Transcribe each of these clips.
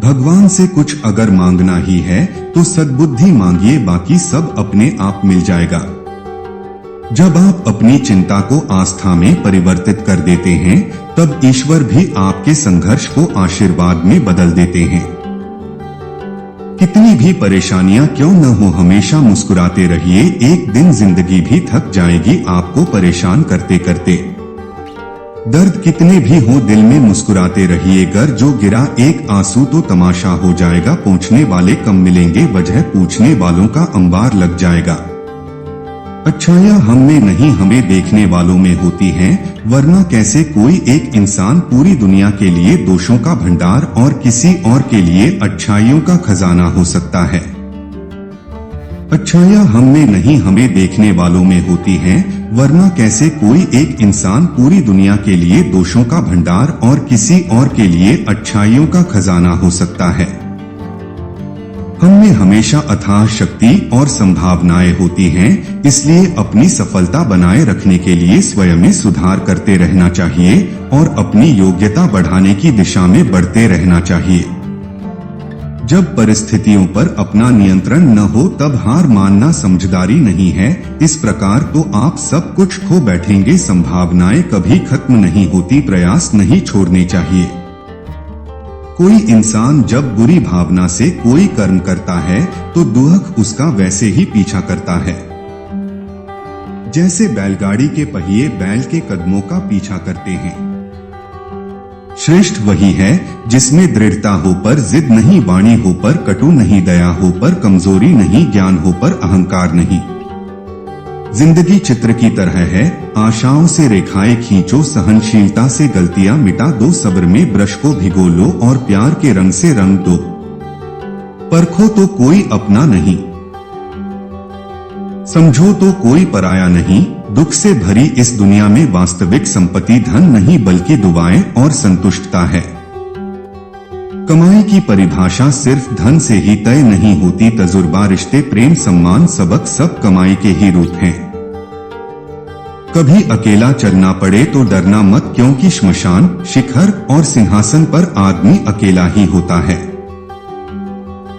भगवान से कुछ अगर मांगना ही है तो सद्बुद्धि मांगिए, बाकी सब अपने आप मिल जाएगा। जब आप अपनी चिंता को आस्था में परिवर्तित कर देते हैं, तब ईश्वर भी आपके संघर्ष को आशीर्वाद में बदल देते हैं। कितनी भी परेशानियां क्यों न हो, हमेशा मुस्कुराते रहिए। एक दिन जिंदगी भी थक जाएगी आपको परेशान करते करते। दर्द कितने भी हो, दिल में मुस्कुराते रहिए। गर जो गिरा एक आंसू तो तमाशा हो जाएगा। पूछने वाले कम मिलेंगे, वजह पूछने वालों का अंबार लग जाएगा। अच्छाइयाँ हम में नहीं, हमें देखने वालों में होती हैं, वरना कैसे कोई एक इंसान पूरी दुनिया के लिए दोषों का भंडार और किसी और के लिए अच्छाइयों का खजाना हो सकता है। अच्छाइयाँ हम में नहीं, हमें देखने वालों में होती हैं, वरना कैसे कोई एक इंसान पूरी दुनिया के लिए दोषों का भंडार और किसी और के लिए अच्छाइयों का खजाना हो सकता है। हम में हमेशा अथाह शक्ति और संभावनाएं होती हैं, इसलिए अपनी सफलता बनाए रखने के लिए स्वयं में सुधार करते रहना चाहिए और अपनी योग्यता बढ़ाने की दिशा में बढ़ते रहना चाहिए। जब परिस्थितियों पर अपना नियंत्रण न हो तब हार मानना समझदारी नहीं है। इस प्रकार तो आप सब कुछ खो बैठेंगे। संभावनाएं कभी खत्म नहीं होती, प्रयास नहीं छोड़ने चाहिए। कोई इंसान जब बुरी भावना से कोई कर्म करता है तो दुख उसका वैसे ही पीछा करता है। जैसे बैलगाड़ी के पहिए बैल के कदमों का पीछा करते हैं। श्रेष्ठ वही है जिसमें दृढ़ता हो पर जिद नहीं, वाणी हो पर कटु नहीं, दया हो पर कमजोरी नहीं, ज्ञान हो पर अहंकार नहीं। जिंदगी चित्र की तरह है, आशाओं से रेखाएं खींचो, सहनशीलता से गलतियां मिटा दो, सब्र में ब्रश को भिगो लो और प्यार के रंग से रंग दो। परखो तो कोई अपना नहीं, समझो तो कोई पराया नहीं। दुख से भरी इस दुनिया में वास्तविक संपत्ति धन नहीं बल्कि दुआएं और संतुष्टता है। कमाई की परिभाषा सिर्फ धन से ही तय नहीं होती, तजुर्बा, रिश्ते, प्रेम, सम्मान, सबक सब कमाई के ही रूप हैं। कभी अकेला चलना पड़े तो डरना मत, क्योंकि श्मशान, शिखर और सिंहासन पर आदमी अकेला ही होता है।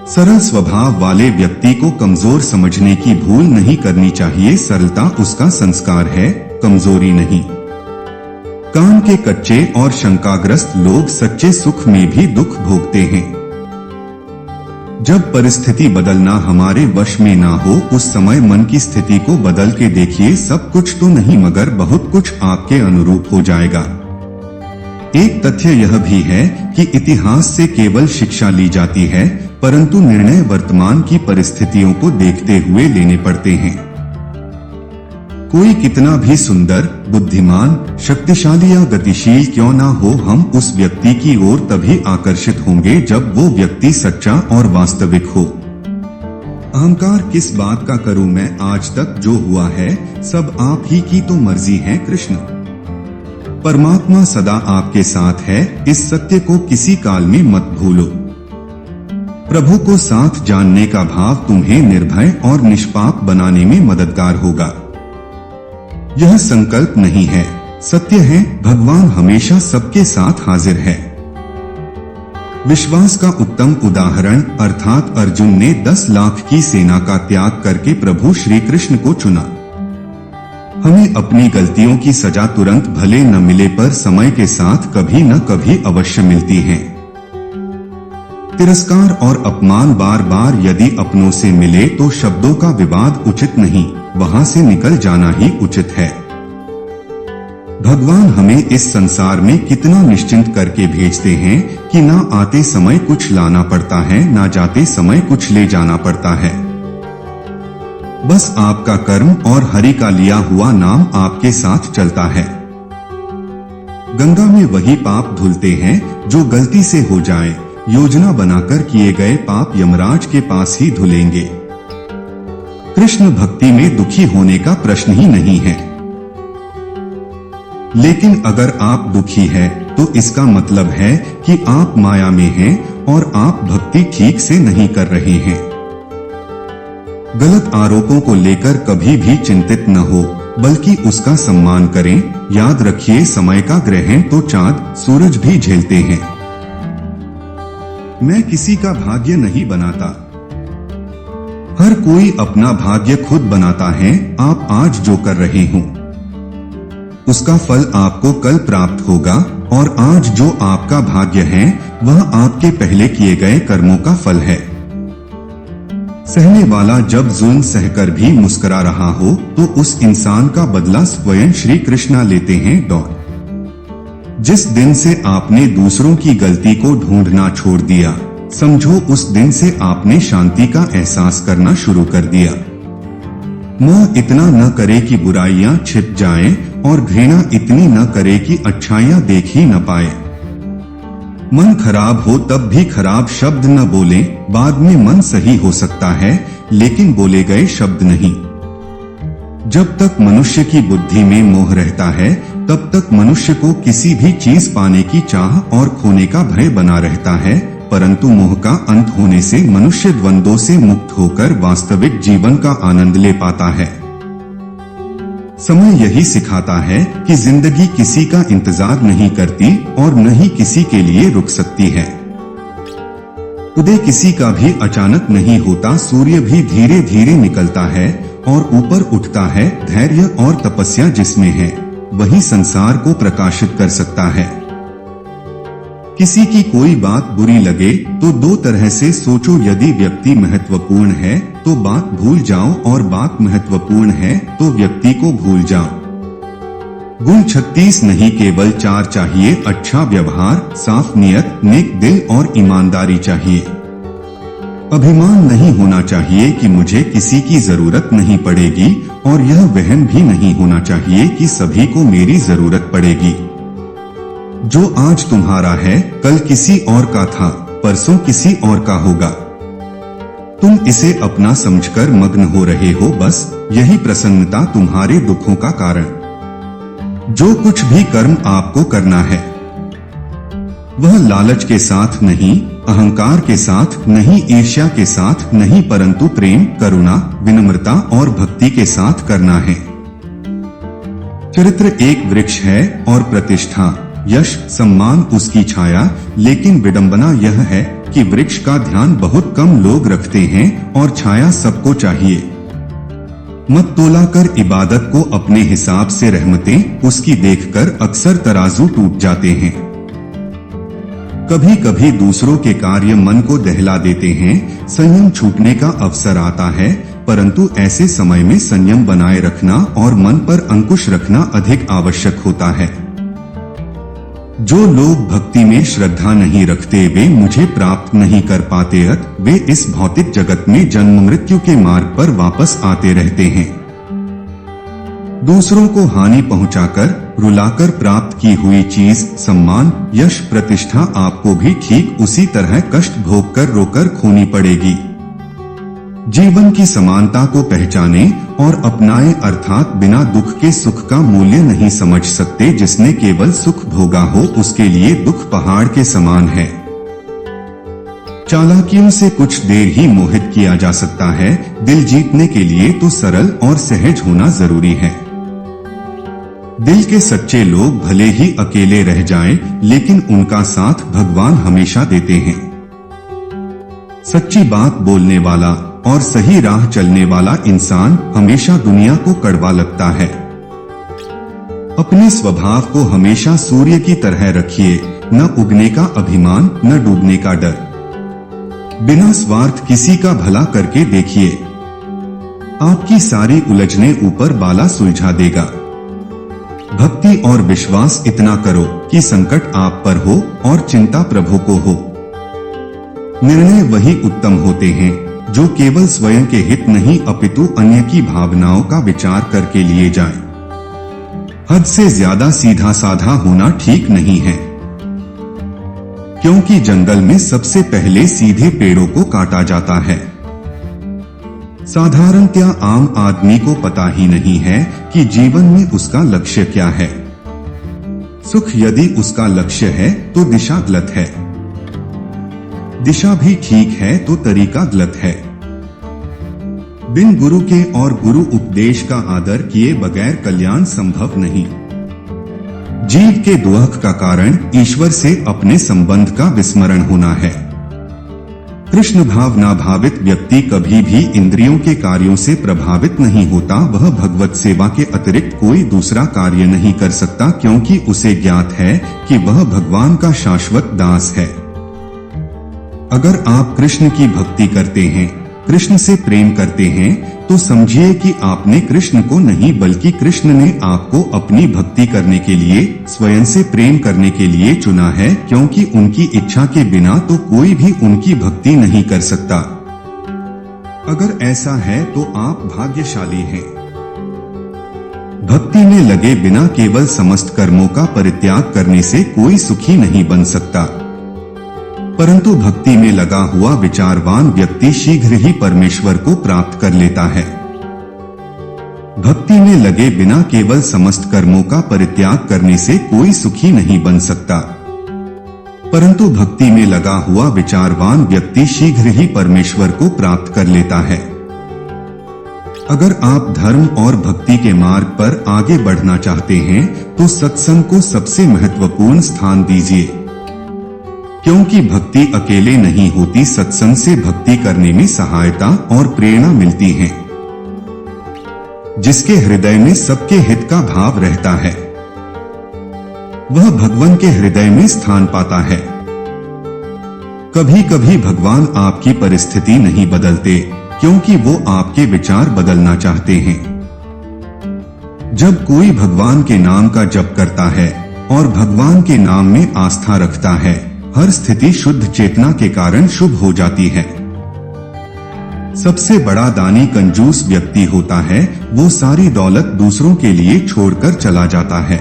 सरल स्वभाव वाले व्यक्ति को कमजोर समझने की भूल नहीं करनी चाहिए। सरलता उसका संस्कार है, कमजोरी नहीं। काम के कच्चे और शंकाग्रस्त लोग सच्चे सुख में भी दुख भोगते हैं। जब परिस्थिति बदलना हमारे वश में ना हो, उस समय मन की स्थिति को बदल के देखिए। सब कुछ तो नहीं मगर बहुत कुछ आपके अनुरूप हो जाएगा। एक तथ्य यह भी है कि इतिहास से केवल शिक्षा ली जाती है, परंतु निर्णय वर्तमान की परिस्थितियों को देखते हुए लेने पड़ते हैं। कोई कितना भी सुंदर, बुद्धिमान, शक्तिशाली या गतिशील क्यों ना हो, हम उस व्यक्ति की ओर तभी आकर्षित होंगे जब वो व्यक्ति सच्चा और वास्तविक हो। अहंकार किस बात का करूं मैं, आज तक जो हुआ है सब आप ही की तो मर्जी है। कृष्ण परमात्मा सदा आपके साथ है, इस सत्य को किसी काल में मत भूलो। प्रभु को साथ जानने का भाव तुम्हें निर्भय और निष्पाप बनाने में मददगार होगा। यह संकल्प नहीं है, सत्य है। भगवान हमेशा सबके साथ हाजिर है। विश्वास का उत्तम उदाहरण अर्थात अर्जुन ने 10 लाख की सेना का त्याग करके प्रभु श्री कृष्ण को चुना। हमें अपनी गलतियों की सजा तुरंत भले न मिले पर समय के साथ कभी न कभी अवश्य मिलती है। तिरस्कार और अपमान बार बार यदि अपनों से मिले तो शब्दों का विवाद उचित नहीं, वहां से निकल जाना ही उचित है। भगवान हमें इस संसार में कितना निश्चिंत करके भेजते हैं कि ना आते समय कुछ लाना पड़ता है, ना जाते समय कुछ ले जाना पड़ता है। बस आपका कर्म और हरि का लिया हुआ नाम आपके साथ चलता है। गंगा में वही पाप धुलते हैं जो गलती से हो जाए। योजना बनाकर किए गए पाप यमराज के पास ही धुलेंगे। कृष्ण भक्ति में दुखी होने का प्रश्न ही नहीं है। लेकिन अगर आप दुखी हैं, तो इसका मतलब है कि आप माया में हैं और आप भक्ति ठीक से नहीं कर रहे हैं। गलत आरोपों को लेकर कभी भी चिंतित न हो, बल्कि उसका सम्मान करें। याद रखिए, समय का ग्रहण तो चांद, सूरज भी झेलते हैं। मैं किसी का भाग्य नहीं बनाता। हर कोई अपना भाग्य खुद बनाता है। आप आज जो कर रहे हो उसका फल आपको कल प्राप्त होगा, और आज जो आपका भाग्य है वह आपके पहले किए गए कर्मों का फल है। सहने वाला जब जुल्म सहकर भी मुस्कुरा रहा हो तो उस इंसान का बदला स्वयं श्री कृष्ण लेते हैं। जिस दिन से आपने दूसरों की गलती को ढूंढना छोड़ दिया, समझो उस दिन से आपने शांति का एहसास करना शुरू कर दिया। मोह इतना न करे कि बुराइयां छिप जाएं, और घृणा इतनी न करे कि अच्छाइयां देख ही न पाए। मन खराब हो तब भी खराब शब्द न बोलें। बाद में मन सही हो सकता है, लेकिन बोले गए शब्द नहीं। जब तक मनुष्य की बुद्धि में मोह रहता है, तब तक मनुष्य को किसी भी चीज पाने की चाह और खोने का भय बना रहता है। परंतु मोह का अंत होने से मनुष्य द्वंद्वों से मुक्त होकर वास्तविक जीवन का आनंद ले पाता है। समय यही सिखाता है कि जिंदगी किसी का इंतजार नहीं करती और न ही किसी के लिए रुक सकती है। उदय किसी का भी अचानक नहीं होता। सूर्य भी धीरे धीरे निकलता है और ऊपर उठता है। धैर्य और तपस्या जिसमें है वही संसार को प्रकाशित कर सकता है। किसी की कोई बात बुरी लगे तो दो तरह से सोचो। यदि व्यक्ति महत्वपूर्ण है तो बात भूल जाओ, और बात महत्वपूर्ण है तो व्यक्ति को भूल जाओ। गुण 36 नहीं, केवल 4 चाहिए। अच्छा व्यवहार, साफ नियत, नेक दिल और ईमानदारी चाहिए। अभिमान नहीं होना चाहिए कि मुझे किसी की जरूरत नहीं पड़ेगी, और यह वहम भी नहीं होना चाहिए कि सभी को मेरी जरूरत पड़ेगी। जो आज तुम्हारा है कल किसी और का था, परसों किसी और का होगा। तुम इसे अपना समझकर मग्न हो रहे हो, बस यही प्रसन्नता तुम्हारे दुखों का कारण। जो कुछ भी कर्म आपको करना है वह लालच के साथ नहीं, अहंकार के साथ नहीं, ईर्ष्या के साथ नहीं, परंतु प्रेम, करुणा, विनम्रता और भक्ति के साथ करना है। चरित्र एक वृक्ष है और प्रतिष्ठा, यश, सम्मान उसकी छाया। लेकिन विडंबना यह है कि वृक्ष का ध्यान बहुत कम लोग रखते हैं और छाया सबको चाहिए। मत तोला कर इबादत को अपने हिसाब से रहमतें उसकी देखकर अक्सर तराजू टूट जाते हैं। कभी कभी दूसरों के कार्य मन को दहला देते हैं। संयम छूटने का अवसर आता है, परंतु ऐसे समय में संयम बनाए रखना और मन पर अंकुश रखना अधिक आवश्यक होता है। जो लोग भक्ति में श्रद्धा नहीं रखते वे मुझे प्राप्त नहीं कर पाते, वे इस भौतिक जगत में जन्म मृत्यु के मार्ग पर वापस आते रहते हैं। दूसरों को हानि पहुंचाकर, रुलाकर प्राप्त की हुई चीज, सम्मान, यश, प्रतिष्ठा आपको भी ठीक उसी तरह कष्ट भोग कर रोकर खोनी पड़ेगी। जीवन की समानता को पहचाने और अपनाए, अर्थात बिना दुख के सुख का मूल्य नहीं समझ सकते। जिसने केवल सुख भोगा हो उसके लिए दुख पहाड़ के समान है। चालाकियों से कुछ देर ही मोहित किया जा सकता है। दिल जीतने के लिए तो सरल और सहज होना जरूरी है। दिल के सच्चे लोग भले ही अकेले रह जाएं, लेकिन उनका साथ भगवान हमेशा देते हैं। सच्ची बात बोलने वाला और सही राह चलने वाला इंसान हमेशा दुनिया को कड़वा लगता है। अपने स्वभाव को हमेशा सूर्य की तरह रखिए, न उगने का अभिमान, न डूबने का डर। बिना स्वार्थ किसी का भला करके देखिए, आपकी सारी उलझने ऊपर बाला सुलझा देगा। भक्ति और विश्वास इतना करो कि संकट आप पर हो और चिंता प्रभु को हो। निर्णय वही उत्तम होते हैं जो केवल स्वयं के हित नहीं अपितु अन्य की भावनाओं का विचार करके लिए जाएं। हद से ज्यादा सीधा साधा होना ठीक नहीं है, क्योंकि जंगल में सबसे पहले सीधे पेड़ों को काटा जाता है। साधारणतया आम आदमी को पता ही नहीं है कि जीवन में उसका लक्ष्य क्या है। सुख यदि उसका लक्ष्य है तो दिशा गलत है, दिशा भी ठीक है तो तरीका गलत है। बिन गुरु के और गुरु उपदेश का आदर किए बगैर कल्याण संभव नहीं। जीव के दुख का कारण ईश्वर से अपने संबंध का विस्मरण होना है। कृष्ण भाव नाभावित व्यक्ति कभी भी इंद्रियों के कार्यों से प्रभावित नहीं होता। वह भगवत सेवा के अतिरिक्त कोई दूसरा कार्य नहीं कर सकता, क्योंकि उसे ज्ञात है कि वह भगवान का शाश्वत दास है। अगर आप कृष्ण की भक्ति करते हैं, कृष्ण से प्रेम करते हैं, तो समझिए कि आपने कृष्ण को नहीं बल्कि कृष्ण ने आपको अपनी भक्ति करने के लिए, स्वयं से प्रेम करने के लिए चुना है, क्योंकि उनकी इच्छा के बिना तो कोई भी उनकी भक्ति नहीं कर सकता। अगर ऐसा है तो आप भाग्यशाली हैं। भक्ति में लगे बिना केवल समस्त कर्मों का परित्याग करने से कोई सुखी नहीं बन सकता, परंतु भक्ति में लगा हुआ विचारवान व्यक्ति शीघ्र ही परमेश्वर को प्राप्त कर लेता है। भक्ति में लगे बिना केवल समस्त कर्मों का परित्याग करने से कोई सुखी नहीं बन सकता, परंतु भक्ति में लगा हुआ विचारवान व्यक्ति शीघ्र ही परमेश्वर को प्राप्त कर लेता है। अगर आप धर्म और भक्ति के मार्ग पर आगे बढ़ना चाहते हैं तो सत्संग को सबसे महत्वपूर्ण स्थान दीजिए, क्योंकि भक्ति अकेले नहीं होती, सत्संग से भक्ति करने में सहायता और प्रेरणा मिलती है। जिसके हृदय में सबके हित का भाव रहता है वह भगवान के हृदय में स्थान पाता है। कभी कभी भगवान आपकी परिस्थिति नहीं बदलते, क्योंकि वो आपके विचार बदलना चाहते हैं। जब कोई भगवान के नाम का जप करता है और भगवान के नाम में आस्था रखता है, हर स्थिति शुद्ध चेतना के कारण शुभ हो जाती है। सबसे बड़ा दानी कंजूस व्यक्ति होता है, वो सारी दौलत दूसरों के लिए छोड़कर चला जाता है।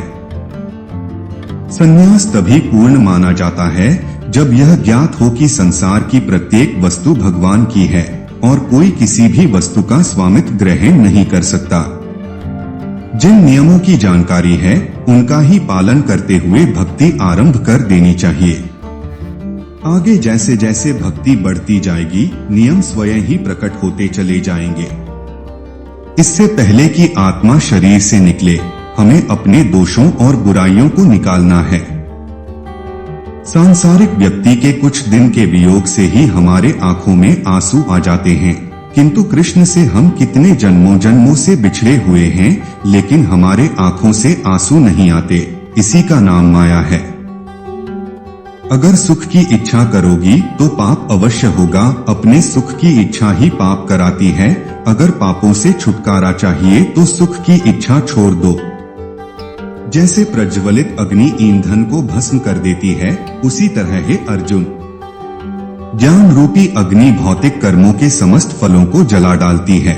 संन्यास तभी पूर्ण माना जाता है जब यह ज्ञात हो कि संसार की प्रत्येक वस्तु भगवान की है और कोई किसी भी वस्तु का स्वामित्व ग्रहण नहीं कर सकता। जिन नियमों की जानकारी है उनका ही पालन करते हुए भक्ति आरंभ कर देनी चाहिए। आगे जैसे जैसे भक्ति बढ़ती जाएगी, नियम स्वयं ही प्रकट होते चले जाएंगे। इससे पहले कि आत्मा शरीर से निकले, हमें अपने दोषों और बुराइयों को निकालना है। सांसारिक व्यक्ति के कुछ दिन के वियोग से ही हमारे आंखों में आंसू आ जाते हैं, किंतु कृष्ण से हम कितने जन्मों जन्मों से बिछड़े हुए हैं, लेकिन हमारे आंखों से आंसू नहीं आते। इसी का नाम माया है। अगर सुख की इच्छा करोगी तो पाप अवश्य होगा। अपने सुख की इच्छा ही पाप कराती है। अगर पापों से छुटकारा चाहिए तो सुख की इच्छा छोड़ दो। जैसे प्रज्वलित अग्नि ईंधन को भस्म कर देती है, उसी तरह है अर्जुन, ज्ञान रूपी अग्नि भौतिक कर्मों के समस्त फलों को जला डालती है।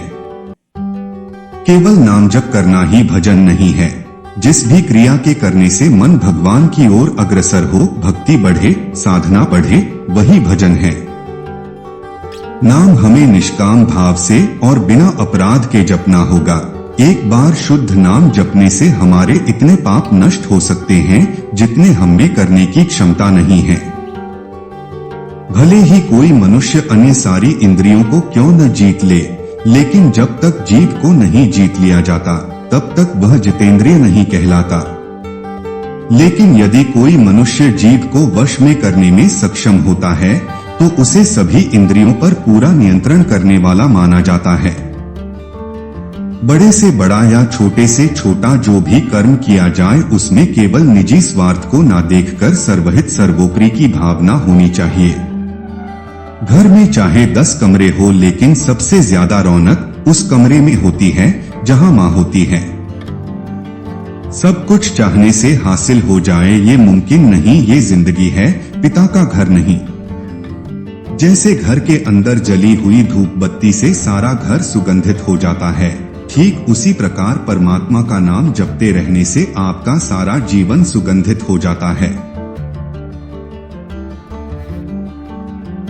केवल नाम जप करना ही भजन नहीं है। जिस भी क्रिया के करने से मन भगवान की ओर अग्रसर हो, भक्ति बढ़े, साधना बढ़े, वही भजन है। नाम हमें निष्काम भाव से और बिना अपराध के जपना होगा। एक बार शुद्ध नाम जपने से हमारे इतने पाप नष्ट हो सकते हैं जितने हम में करने की क्षमता नहीं है। भले ही कोई मनुष्य अन्य सारी इंद्रियों को क्यों न जीत ले, लेकिन जब तक जीभ को नहीं जीत लिया जाता तब तक वह जितेंद्रिय नहीं कहलाता। लेकिन यदि कोई मनुष्य जीभ को वश में करने में सक्षम होता है तो उसे सभी इंद्रियों पर पूरा नियंत्रण करने वाला माना जाता है। बड़े से बड़ा या छोटे से छोटा जो भी कर्म किया जाए उसमें केवल निजी स्वार्थ को ना देखकर सर्वहित सर्वोपरि की भावना होनी चाहिए। घर में चाहे 10 कमरे हो, लेकिन सबसे ज्यादा रौनक उस कमरे में होती है जहां मां होती है। सब कुछ चाहने से हासिल हो जाए ये मुमकिन नहीं, ये जिंदगी है, पिता का घर नहीं। जैसे घर के अंदर जली हुई धूप बत्ती से सारा घर सुगंधित हो जाता है, ठीक उसी प्रकार परमात्मा का नाम जपते रहने से आपका सारा जीवन सुगंधित हो जाता है।